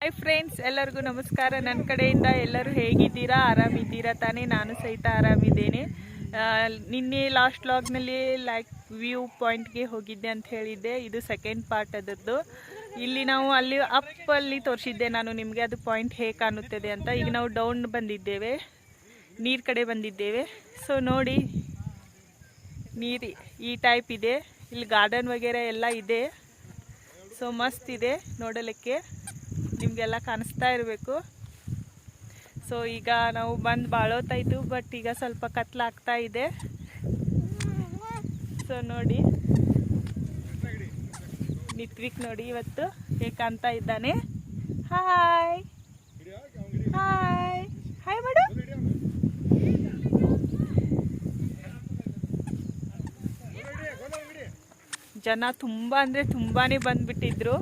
Hi friends, ಎಲ್ಲರಿಗೂ ನಮಸ್ಕಾರ. ನನ್ನ ಕಡೆಯಿಂದ ಎಲ್ಲರೂ ಹೇಗಿದ್ದೀರಾ? ಆರಾಮಿದ್ದೀರಾ ತಾನೇ? ನಾನು ಸಹಿತ ಆರಾಮಿದ್ದೇನೆ. ನಿನ್ನೆ ಲಾಸ್ಟ್ ವ್ಲಾಗ್ನಲ್ಲಿ ಲೈಕ್ ವ್ಯೂ ಪಾಯಿಂಟ್ಗೆ ಹೋಗಿದ್ದೆ ಅಂತ ಹೇಳಿದ್ದೆ. ಇದು ಸೆಕೆಂಡ್ ಪಾರ್ಟ್ ಅದರದ್ದು. ಇಲ್ಲಿ ನಾವು ಅಲ್ಲಿ ಅಲ್ಲಿ ತೋರಿಸಿದ್ದೆ ನಾನು ನಿಮಗೆ, ಅದು ಪಾಯಿಂಟ್ ಹೇಗೆ ಕಾಣುತ್ತದೆ ಅಂತ. ಈಗ ನಾವು ಡೌನ್ ಬಂದಿದ್ದೇವೆ, ನೀರು ಕಡೆ ಬಂದಿದ್ದೇವೆ. ಸೊ ನೋಡಿ, ನೀರು ಈ ಟೈಪ್ ಇದೆ. ಇಲ್ಲಿ ಗಾರ್ಡನ್ ವಗೇರೆ ಎಲ್ಲ ಇದೆ. ಸೊ ಮಸ್ತ್ ಇದೆ ನೋಡಲಿಕ್ಕೆ, ನಿಮಗೆಲ್ಲ ಕಾಣಿಸ್ತಾ ಇರಬೇಕು. ಸೊ ಈಗ ನಾವು ಬಂದು ಬಾಳೋತಾಯಿತು, ಬಟ್ ಈಗ ಸ್ವಲ್ಪ ಕತ್ಲಾಗ್ತಾ ಇದೆ. ಸೊ ನೋಡಿ, ನಿತ್ವಿಕ್ ನೋಡಿ ಇವತ್ತು ಹೇಗೆ ಕಾಣ್ತಾ ಇದ್ದಾನೆ. ಹಾಯ್ ಹಾಯ್ ಹಾಯ್ ಮಾಡು. ಜನ ತುಂಬ ಅಂದರೆ ತುಂಬಾ ಬಂದುಬಿಟ್ಟಿದ್ರು.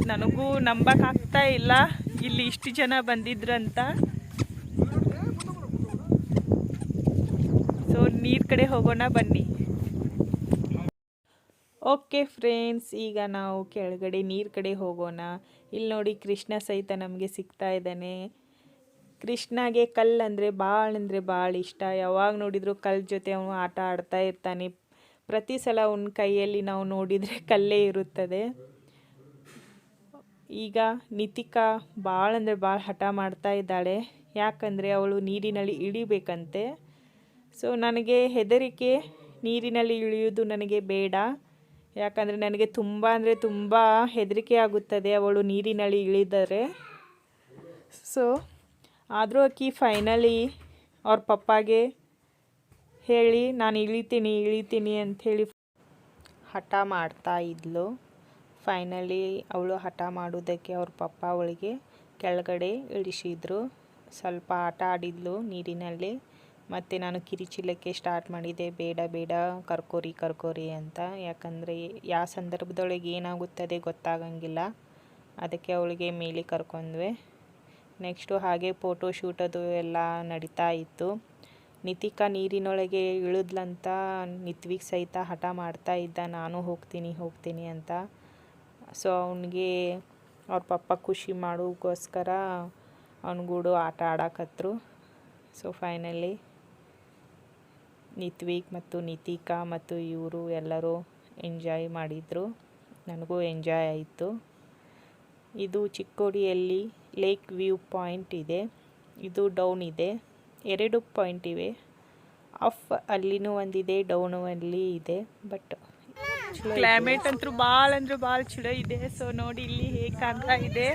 ನನಗೂ ನಂಬಕ್ಕಾಗ್ತಾ ಇಲ್ಲ ಇಲ್ಲಿ ಇಷ್ಟು ಜನ ಬಂದಿದ್ರು ಅಂತ. ಸೊ ನೀರು ಕಡೆ ಹೋಗೋಣ ಬನ್ನಿ. ಓಕೆ ಫ್ರೆಂಡ್ಸ್, ಈಗ ನಾವು ಕೆಳಗಡೆ ನೀರು ಕಡೆ ಹೋಗೋಣ. ಇಲ್ಲಿ ನೋಡಿ, ಕೃಷ್ಣ ಸಹಿತ ನಮಗೆ ಸಿಗ್ತಾ ಇದ್ದಾನೆ. ಕೃಷ್ಣಗೆ ಕಲ್ಲು ಅಂದರೆ ಭಾಳ ಇಷ್ಟ. ಯಾವಾಗ ನೋಡಿದ್ರು ಕಲ್ಲು ಜೊತೆ ಅವನು ಆಟ ಆಡ್ತಾ ಇರ್ತಾನೆ. ಪ್ರತಿ ಸಲ ಅವನ ಕೈಯಲ್ಲಿ ನಾವು ನೋಡಿದರೆ ಕಲ್ಲೇ ಇರುತ್ತದೆ. ಈಗ ನಿತಿಕಾ ಭಾಳ ಹಠ ಮಾಡ್ತಾ ಇದ್ದಾಳೆ. ಯಾಕಂದರೆ ಅವಳು ನೀರಿನಲ್ಲಿ ಇಳಿಬೇಕಂತೆ. ಸೊ ನನಗೆ ಹೆದರಿಕೆ, ನೀರಿನಲ್ಲಿ ಇಳಿಯೋದು ನನಗೆ ಬೇಡ. ಯಾಕಂದರೆ ನನಗೆ ತುಂಬ ಹೆದರಿಕೆ ಆಗುತ್ತದೆ ಅವಳು ನೀರಿನಲ್ಲಿ ಇಳಿದರೆ. ಸೊ ಆದರೂ ಆಕಿ ಫೈನಲಿ ಅವ್ರ ಪಪ್ಪಾಗೆ ಹೇಳಿ ನಾನು ಇಳಿತೀನಿ ಅಂಥೇಳಿ ಹಠ ಮಾಡ್ತಾ ಇದ್ಲು. ಫೈನಲಿ ಅವಳು ಹಠ ಮಾಡೋದಕ್ಕೆ ಅವ್ರ ಪಪ್ಪ ಅವಳಿಗೆ ಕೆಳಗಡೆ ಇಳಿಸಿದ್ರು. ಸ್ವಲ್ಪ ಆಟ ಆಡಿದ್ಲು ನೀರಿನಲ್ಲಿ. ಮತ್ತು ನಾನು ಕಿರಿಚಿಲಕ್ಕೆ ಸ್ಟಾರ್ಟ್ ಮಾಡಿದೆ, ಬೇಡ ಕರ್ಕೋರಿ ಅಂತ. ಯಾಕಂದರೆ ಯಾವ ಸಂದರ್ಭದೊಳಗೆ ಏನಾಗುತ್ತದೆ ಗೊತ್ತಾಗಂಗಿಲ್ಲ. ಅದಕ್ಕೆ ಅವಳಿಗೆ ಮೇಲೆ ಕರ್ಕೊಂಡ್ವಿ. ನೆಕ್ಸ್ಟು ಹಾಗೆ ಫೋಟೋ ಶೂಟ್ ಅದು ಎಲ್ಲ ನಡೀತಾ ಇತ್ತು. ನಿತಿಕಾ ನೀರಿನೊಳಗೆ ಇಳಿದ್ಲಂತ ನಿತ್ವಿಕ್ ಸಹಿತ ಹಠ ಮಾಡ್ತಾ ಇದ್ದ, ನಾನು ಹೋಗ್ತೀನಿ ಅಂತ. ಸೊ ಅವನಿಗೆ ಅವ್ರ ಪಪ್ಪ ಖುಷಿ ಮಾಡೋಕ್ಕೋಸ್ಕರ ಅವನಿಗೂಡು ಆಟ ಆಡಕತ್ರು. ಸೊ ಫೈನಲಿ ನಿತ್ವಿಕ್ ಮತ್ತು ನಿತಿಕಾ ಮತ್ತು ಇವರು ಎಲ್ಲರೂ ಎಂಜಾಯ್ ಮಾಡಿದರು. ನನಗೂ ಎಂಜಾಯ್ ಆಯಿತು. ಇದು ಚಿಕ್ಕೋಡಿಯಲ್ಲಿ ಲೇಕ್ ವ್ಯೂ ಪಾಯಿಂಟ್ ಇದೆ. ಇದು ಡೌನ್ ಇದೆ. 2 ಪಾಯಿಂಟ್ ಇವೆ. ಅಪ್ ಅಲ್ಲಿನೂ ಒಂದಿದೆ, ಡೌನು ಅಲ್ಲಿ ಇದೆ. ಬಟ್ ಕ್ಲೈಮೇಟ್ ಅಂತೂ ಭಾಳ ಚಲೋ ಇದೆ. ಸೊ ನೋಡಿ ಇಲ್ಲಿ ಹೇಗೆ ಕಾಣ್ತಾ ಇದೆ.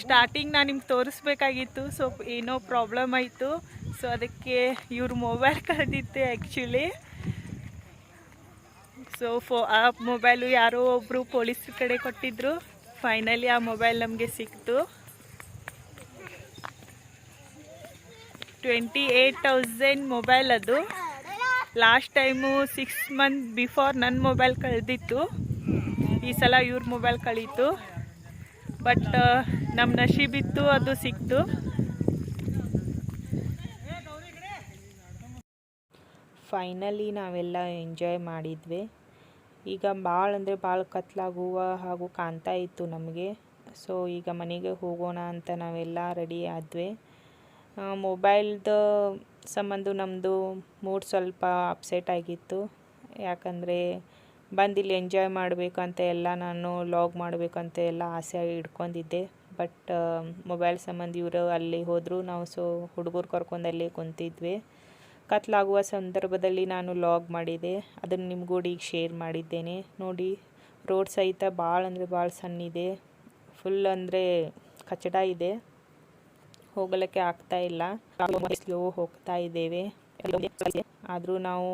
ಸ್ಟಾರ್ಟಿಂಗ್ ನಾನು ನಿಮ್ಗೆ ತೋರಿಸ್ಬೇಕಾಗಿತ್ತು, ಸೊ ಏನೋ ಪ್ರಾಬ್ಲಮ್ ಆಯಿತು. ಸೊ ಅದಕ್ಕೆ ಇವ್ರ ಮೊಬೈಲ್ ಕಳೆದಿತ್ತು ಆ್ಯಕ್ಚುಲಿ. ಸೊ ಆ ಮೊಬೈಲು ಯಾರೋ ಒಬ್ಬರು ಪೊಲೀಸ್ರ ಕಡೆ ಕೊಟ್ಟಿದ್ರು. ಫೈನಲಿ ಆ ಮೊಬೈಲ್ ನಮಗೆ ಸಿಕ್ತು. 28,000 ಮೊಬೈಲ್ ಅದು. ಲಾಸ್ಟ್ ಟೈಮು 6 ಮಂತ್ ಬಿಫೋರ್ ನನ್ನ ಮೊಬೈಲ್ ಕಳೆದಿತ್ತು. ಈ ಸಲ ಇವ್ರ ಮೊಬೈಲ್ ಕಳೀತು. ಬಟ್ ನಮ್ಮ ನಶೀಬಿತ್ತು, ಅದು ಸಿಕ್ತು. ಫೈನಲಿ ನಾವೆಲ್ಲ ಎಂಜಾಯ್ ಮಾಡಿದ್ವಿ. ಈಗ ಭಾಳ ಕತ್ಲಾಗುವ ಹಾಗೂ ಕಾಣ್ತಾ ಇತ್ತು ನಮಗೆ. ಸೊ ಈಗ ಮನೆಗೆ ಹೋಗೋಣ ಅಂತ ನಾವೆಲ್ಲ ರೆಡಿ ಆದ್ವಿ. ಮೊಬೈಲ್ದು ಸಂಬಂಧ ನಮ್ಮದು ಮೂಡ್ ಸ್ವಲ್ಪ ಅಪ್ಸೆಟ್ ಆಗಿತ್ತು. ಯಾಕಂದರೆ ಬಂದಿಲ್ಲಿ ಎಂಜಾಯ್ ಮಾಡಬೇಕಂತ ಎಲ್ಲ ನಾನು ಲಾಗ್ ಮಾಡಬೇಕಂತ ಎಲ್ಲ ಆಸೆ ಇಟ್ಕೊಂಡಿದ್ದೆ. ಬಟ್ ಮೊಬೈಲ್ ಸಂಬಂಧ ಇವರು ಅಲ್ಲಿ ಹೋದರು. ನಾವು ಹುಡುಗರು ಕರ್ಕೊಂಡು ಅಲ್ಲೇ ಕುಂತಿದ್ವಿ. ಕತ್ಲಾಗುವ ಸಂದರ್ಭದಲ್ಲಿ ನಾನು ಲಾಗ್ ಮಾಡಿದೆ, ಅದನ್ನು ನಿಮ್ಗೂಡಿ ಈಗ ಶೇರ್ ಮಾಡಿದ್ದೇನೆ. ನೋಡಿ, ರೋಡ್ ಸಹಿತ ಭಾಳ ಸಣ್ಣಿದೆ. ಫುಲ್ ಅಂದರೆ ಕಚಡ ಇದೆ, ಹೋಗಲಿಕ್ಕೆ ಆಗ್ತಾ ಇಲ್ಲ. ಸ್ಲೋ ಹೋಗ್ತಾ ಇದ್ದೇವೆ. ಆದರೂ ನಾವು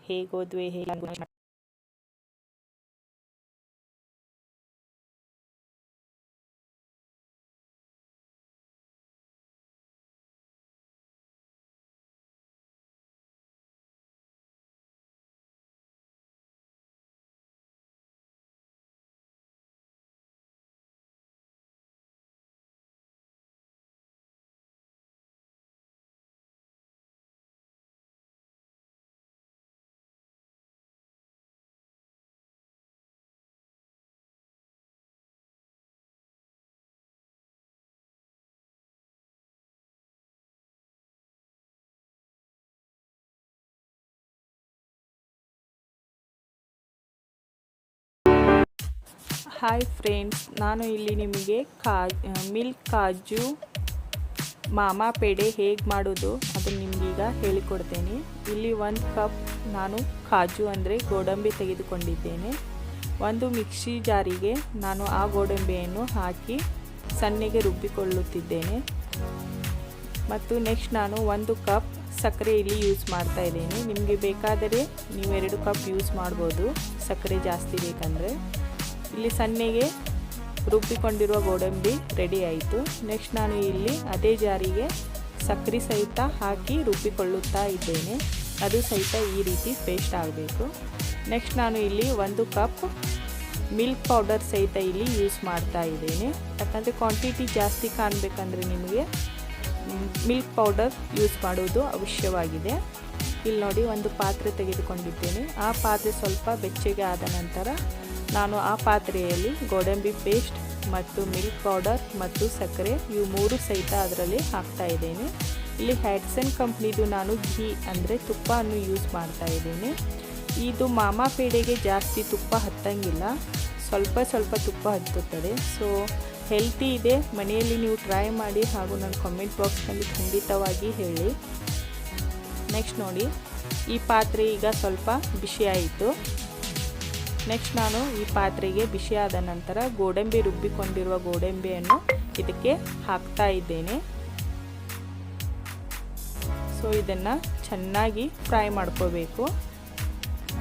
ಹೇಗೆ ಹೋದ್ವಿ ಹಾಯ್ ಫ್ರೆಂಡ್ಸ್, ನಾನು ಇಲ್ಲಿ ನಿಮಗೆ ಮಿಲ್ಕ್ ಕಾಜು ಮಾಮಾ ಪೇಡೆ ಹೇಗೆ ಮಾಡೋದು ಅದನ್ನು ನಿಮಗೀಗ ಹೇಳಿಕೊಡ್ತೇನೆ. ಇಲ್ಲಿ 1 ಕಪ್ ನಾನು ಕಾಜು ಅಂದರೆ ಗೋಡಂಬಿ ತೆಗೆದುಕೊಂಡಿದ್ದೇನೆ. ಒಂದು ಮಿಕ್ಸಿ ಜಾರಿಗೆ ನಾನು ಆ ಗೋಡಂಬಿಯನ್ನು ಹಾಕಿ ಸಣ್ಣಗೆ ರುಬ್ಬಿಕೊಳ್ಳುತ್ತಿದ್ದೇನೆ. ಮತ್ತು ನೆಕ್ಸ್ಟ್ ನಾನು 1 ಕಪ್ ಸಕ್ಕರೆ ಇಲ್ಲಿ ಯೂಸ್ ಮಾಡ್ತಾ ಇದ್ದೇನೆ. ನಿಮಗೆ ಬೇಕಾದರೆ ನೀವು 2 ಕಪ್ ಯೂಸ್ ಮಾಡ್ಬೋದು, ಸಕ್ಕರೆ ಜಾಸ್ತಿ ಬೇಕಂದರೆ. ಇಲ್ಲಿ ಸಣ್ಣಗೆ ರುಬ್ಬಿಕೊಂಡಿರುವ ಗೋಡಂಬಿ ರೆಡಿ ಆಯಿತು. ನೆಕ್ಸ್ಟ್ ನಾನು ಇಲ್ಲಿ ಅದೇ ಜಾರಿಗೆ ಸಕ್ಕರೆ ಸಹಿತ ಹಾಕಿ ರುಬ್ಬಿಕೊಳ್ಳುತ್ತಾ ಇದ್ದೇನೆ. ಅದು ಸಹಿತ ಈ ರೀತಿ ಪೇಸ್ಟ್ ಆಗಬೇಕು. ನೆಕ್ಸ್ಟ್ ನಾನು ಇಲ್ಲಿ 1 ಕಪ್ ಮಿಲ್ಕ್ ಪೌಡರ್ ಸಹಿತ ಇಲ್ಲಿ ಯೂಸ್ ಮಾಡ್ತಾ ಇದ್ದೇನೆ. ಯಾಕಂದರೆ ಕ್ವಾಂಟಿಟಿ ಜಾಸ್ತಿ ಕಾಣಬೇಕಂದ್ರೆ ನಿಮಗೆ ಮಿಲ್ಕ್ ಪೌಡರ್ ಯೂಸ್ ಮಾಡೋದು ಅವಶ್ಯವಾಗಿದೆ. ಇಲ್ಲಿ ನೋಡಿ, ಒಂದು ಪಾತ್ರೆ ತೆಗೆದುಕೊಂಡಿದ್ದೇನೆ. ಆ ಪಾತ್ರೆ ಸ್ವಲ್ಪ ಬೆಚ್ಚಗೆ ಆದ ನಂತರ ನಾನು ಆ ಪಾತ್ರೆಯಲ್ಲಿ ಗೋಡಂಬಿ ಪೇಸ್ಟ್ ಮತ್ತು ಮಿಲ್ಕ್ ಪೌಡರ್ ಮತ್ತು ಸಕ್ಕರೆ ಇವು 3 ಸಹಿತ ಅದರಲ್ಲಿ ಹಾಕ್ತಾ ಇದ್ದೇನೆ. ಇಲ್ಲಿ ಹ್ಯಾಟ್ಸನ್ ಕಂಪ್ನಿದು ನಾನು ಘೀ ಅಂದರೆ ತುಪ್ಪವನ್ನು ಯೂಸ್ ಮಾಡ್ತಾ ಇದ್ದೇನೆ. ಇದು ಮಾಮಾ ಪೇಡೆಗೆ ಜಾಸ್ತಿ ತುಪ್ಪ ಹತ್ತಂಗಿಲ್ಲ, ಸ್ವಲ್ಪ ತುಪ್ಪ ಹತ್ತುತ್ತದೆ. ಸೊ ಹೆಲ್ತಿ ಇದೆ, ಮನೆಯಲ್ಲಿ ನೀವು ಟ್ರೈ ಮಾಡಿ ಹಾಗೂ ನನ್ನ ಕಾಮೆಂಟ್ ಬಾಕ್ಸ್ನಲ್ಲಿ ಖಂಡಿತವಾಗಿ ಹೇಳಿ. ನೆಕ್ಸ್ಟ್ ನೋಡಿ, ಈ ಪಾತ್ರೆ ಈಗ ಸ್ವಲ್ಪ ಬಿಸಿ ಆಯಿತು. ನೆಕ್ಸ್ಟ್ ನಾನು ಈ ಪಾತ್ರೆಗೆ ಬಿಸಿಯಾದ ನಂತರ ಗೋಡಂಬಿ ರುಬ್ಬಿಕೊಂಡಿರುವ ಗೋಡಂಬಿಯನ್ನು ಇದಕ್ಕೆ ಹಾಕ್ತಾ ಇದ್ದೇನೆ. ಸೊ ಇದನ್ನು ಚೆನ್ನಾಗಿ ಫ್ರೈ ಮಾಡ್ಕೋಬೇಕು.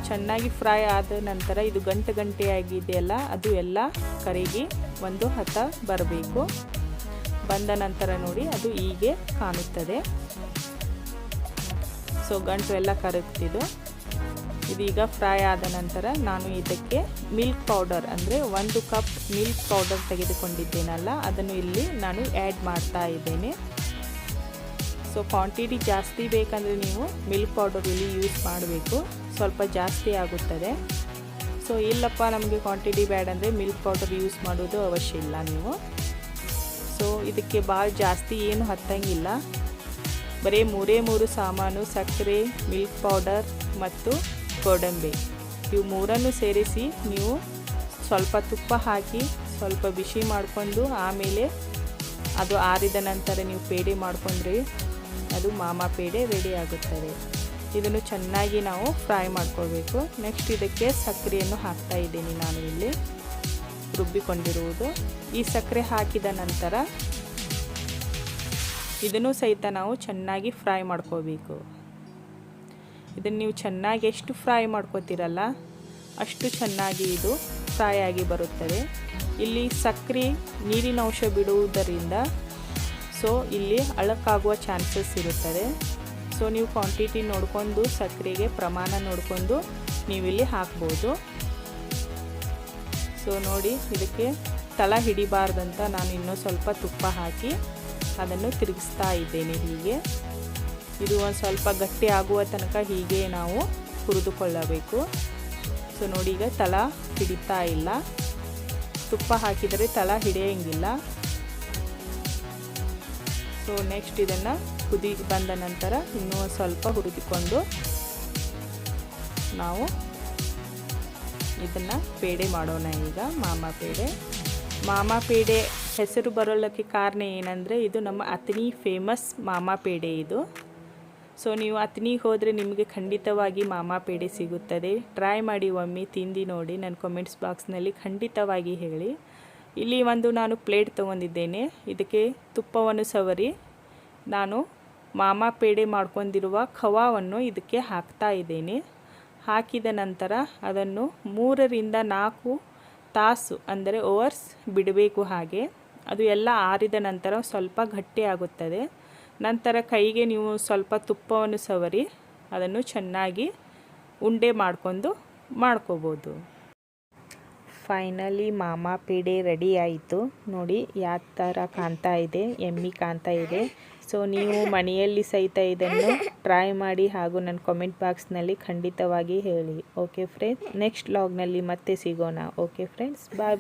ಚೆನ್ನಾಗಿ ಫ್ರೈ ಆದ ನಂತರ ಇದು ಗಂಟೆಯಾಗಿದೆಯಲ್ಲ, ಅದು ಎಲ್ಲ ಕರಗಿ ಒಂದು ಹದ ಬರಬೇಕು. ಬಂದ ನಂತರ ನೋಡಿ, ಅದು ಹೀಗೆ ಕಾಣುತ್ತದೆ. ಸೊ ಗಂಟು ಎಲ್ಲ ಕರಗ್ತಿದ್ದು ಇದೀಗ ಫ್ರೈ ಆದ ನಂತರ ನಾನು ಇದಕ್ಕೆ ಮಿಲ್ಕ್ ಪೌಡರ್ ಅಂದರೆ 1 ಕಪ್ ಮಿಲ್ಕ್ ಪೌಡರ್ ತೆಗೆದುಕೊಂಡಿದ್ದೇನಲ್ಲ, ಅದನ್ನು ಇಲ್ಲಿ ನಾನು ಆ್ಯಡ್ ಮಾಡ್ತಾ ಇದ್ದೇನೆ. ಸೊ ಕ್ವಾಂಟಿಟಿ ಜಾಸ್ತಿ ಬೇಕಂದರೆ ನೀವು ಮಿಲ್ಕ್ ಪೌಡರ್ ಇಲ್ಲಿ ಯೂಸ್ ಮಾಡಬೇಕು, ಸ್ವಲ್ಪ ಜಾಸ್ತಿ ಆಗುತ್ತದೆ. ಸೊ ಇಲ್ಲಪ್ಪ ನಮಗೆ ಕ್ವಾಂಟಿಟಿ ಬೇಡ ಅಂದರೆ ಮಿಲ್ಕ್ ಪೌಡರ್ ಯೂಸ್ ಮಾಡೋದು ಅವಶ್ಯ ಇಲ್ಲ ನೀವು. ಸೊ ಇದಕ್ಕೆ ಭಾಳ ಜಾಸ್ತಿ ಏನು ಹತ್ತಂಗಿಲ್ಲ, ಬರೀ 3 ಸಾಮಾನು ಸಕ್ಕರೆ, ಮಿಲ್ಕ್ ಪೌಡರ್ ಮತ್ತು ಗೋಡಂಬಿ ಇವು 3 ಸೇರಿಸಿ ನೀವು ಸ್ವಲ್ಪ ತುಪ್ಪ ಹಾಕಿ ಸ್ವಲ್ಪ ಬಿಸಿ ಮಾಡಿಕೊಂಡು ಆಮೇಲೆ ಅದು ಆರಿದ ನಂತರ ನೀವು ಪೇಡೆ ಮಾಡಿಕೊಂಡ್ರೆ ಅದು ಮಾಮಾ ಪೇಡೆ ರೆಡಿ ಆಗುತ್ತದೆ. ಇದನ್ನು ಚೆನ್ನಾಗಿ ನಾವು ಫ್ರೈ ಮಾಡ್ಕೋಬೇಕು. ನೆಕ್ಸ್ಟ್ ಇದಕ್ಕೆ ಸಕ್ಕರೆಯನ್ನು ಹಾಕ್ತಾ ಇದ್ದೀನಿ ನಾನು ಇಲ್ಲಿ ರುಬ್ಬಿಕೊಂಡಿರುವುದು. ಈ ಸಕ್ಕರೆ ಹಾಕಿದ ನಂತರ ಇದನ್ನು ಸಹಿತ ನಾವು ಚೆನ್ನಾಗಿ ಫ್ರೈ ಮಾಡ್ಕೋಬೇಕು. ಇದನ್ನು ನೀವು ಚೆನ್ನಾಗಿ ಎಷ್ಟು ಫ್ರೈ ಮಾಡ್ಕೋತೀರಲ್ಲ ಅಷ್ಟು ಚೆನ್ನಾಗಿ ಇದು ಫ್ರೈ ಆಗಿ ಬರುತ್ತದೆ. ಇಲ್ಲಿ ಸಕ್ಕರೆ ನೀರಿನ ಅಂಶ ಬಿಡುವುದರಿಂದ ಸೊ ಇಲ್ಲಿ ಅಳಕಾಗುವ ಚಾನ್ಸಸ್ ಇರುತ್ತದೆ. ಸೊ ನೀವು ಕ್ವಾಂಟಿಟಿ ನೋಡಿಕೊಂಡು ಸಕ್ಕರೆಗೆ ಪ್ರಮಾಣ ನೋಡಿಕೊಂಡು ನೀವಿಲ್ಲಿ ಹಾಕ್ಬೋದು. ಸೊ ನೋಡಿ, ಇದಕ್ಕೆ ತಳ ಹಿಡಿಬಾರ್ದಂತ ನಾನು ಇನ್ನೂ ಸ್ವಲ್ಪ ತುಪ್ಪ ಹಾಕಿ ಅದನ್ನು ತಿರುಗಿಸ್ತಾ ಇದ್ದೇನೆ. ಹೀಗೆ ಇದು ಒಂದು ಸ್ವಲ್ಪ ಗಟ್ಟಿ ಆಗುವ ತನಕ ಹೀಗೆ ನಾವು ಹುರಿದುಕೊಳ್ಳಬೇಕು. ಸೊ ನೋಡಿ, ಈಗ ತಳ ಹಿಡಿತಾ ಇಲ್ಲ, ತುಪ್ಪ ಹಾಕಿದರೆ ತಳ ಹಿಡಿಯೋಂಗಿಲ್ಲ. ಸೊ ನೆಕ್ಸ್ಟ್ ಇದನ್ನು ಕುದಿ ಬಂದ ನಂತರ ಇನ್ನೂ ಸ್ವಲ್ಪ ಹುರಿದುಕೊಂಡು ನಾವು ಇದನ್ನು ಪೇಡೆ ಮಾಡೋಣ. ಈಗ ಮಾಮಾ ಪೇಡೆ ಹೆಸರು ಬರೋಲ್ಲಕ್ಕೆ ಕಾರಣ ಏನಂದರೆ ಇದು ನಮ್ಮ ಅತನಿ ಫೇಮಸ್ ಮಾಮಾ ಪೇಡೆ ಇದು. ಸೊ ನೀವು ಅತನಿಗೆ ಹೋದರೆ ನಿಮಗೆ ಖಂಡಿತವಾಗಿ ಮಾಮಾ ಪೇಡೆ ಸಿಗುತ್ತದೆ. ಟ್ರೈ ಮಾಡಿ, ಒಮ್ಮೆ ತಿಂದು ನೋಡಿ, ನನ್ನ ಕಾಮೆಂಟ್ಸ್ ಬಾಕ್ಸ್ನಲ್ಲಿ ಖಂಡಿತವಾಗಿ ಹೇಳಿ. ಇಲ್ಲಿ ಒಂದು ನಾನು ಪ್ಲೇಟ್ ತೊಗೊಂಡಿದ್ದೇನೆ. ಇದಕ್ಕೆ ತುಪ್ಪವನ್ನು ಸವರಿ ನಾನು ಮಾಮಾ ಪೇಡೆ ಮಾಡ್ಕೊಂಡಿರುವ ಖವಾವನ್ನು ಇದಕ್ಕೆ ಹಾಕ್ತಾ ಇದ್ದೇನೆ. ಹಾಕಿದ ನಂತರ ಅದನ್ನು 3 ರಿಂದ 4 ತಾಸು ಅಂದರೆ ಅವರ್ಸ್ ಬಿಡಬೇಕು. ಹಾಗೆ ಅದು ಎಲ್ಲ ಆರಿದ ನಂತರ ಸ್ವಲ್ಪ ಗಟ್ಟಿ ಆಗುತ್ತದೆ. ನಂತರ ಕೈಗೆ ನೀವು ಸ್ವಲ್ಪ ತುಪ್ಪವನ್ನು ಸವರಿ ಅದನ್ನು ಚೆನ್ನಾಗಿ ಉಂಡೆ ಮಾಡ್ಕೋಬೋದು. ಫೈನಲಿ ಮಾಮಾ ಪೇಡೆ ರೆಡಿ ಆಯಿತು. ನೋಡಿ ಯಾವ ಥರ ಕಾಣ್ತಾ ಇದೆ, ಎಮ್ಮಿ ಕಾಣ್ತಾ ಇದೆ. ಸೊ ನೀವು ಮನೆಯಲ್ಲಿ ಸಹಿತ ಇದನ್ನು ಟ್ರೈ ಮಾಡಿ ಹಾಗೂ ನನ್ನ ಕಾಮೆಂಟ್ ಬಾಕ್ಸ್ನಲ್ಲಿ ಖಂಡಿತವಾಗಿ ಹೇಳಿ. ಓಕೆ ಫ್ರೆಂಡ್ಸ್, ನೆಕ್ಸ್ಟ್ ವ್ಲಾಗ್ನಲ್ಲಿ ಮತ್ತೆ ಸಿಗೋಣ. ಓಕೆ ಫ್ರೆಂಡ್ಸ್, ಬಾಯ್.